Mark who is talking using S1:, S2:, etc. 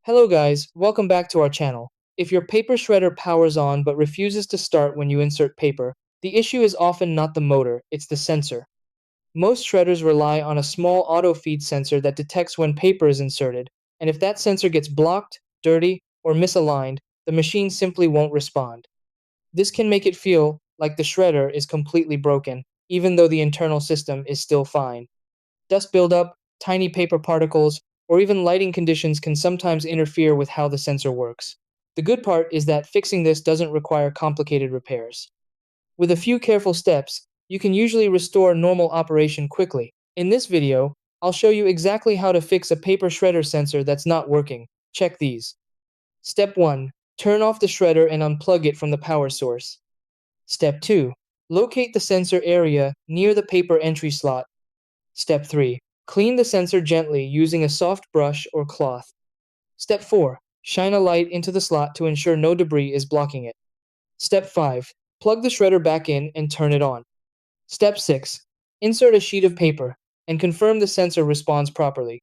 S1: Hello guys, welcome back to our channel. If your paper shredder powers on but refuses to start when you insert paper, the issue is often not the motor, it's the sensor. Most shredders rely on a small auto feed sensor that detects when paper is inserted, and if that sensor gets blocked, dirty, or misaligned, the machine simply won't respond. This can make it feel like the shredder is completely broken, even though the internal system is still fine. Dust buildup, tiny paper particles, or even lighting conditions can sometimes interfere with how the sensor works. The good part is that fixing this doesn't require complicated repairs. With a few careful steps, you can usually restore normal operation quickly. In this video, I'll show you exactly how to fix a paper shredder sensor that's not working. Check these. Step 1. Turn off the shredder and unplug it from the power source. Step 2. Locate the sensor area near the paper entry slot. Step 3. Clean the sensor gently using a soft brush or cloth. Step 4. Shine a light into the slot to ensure no debris is blocking it. Step 5. Plug the shredder back in and turn it on. Step 6. Insert a sheet of paper and confirm the sensor responds properly.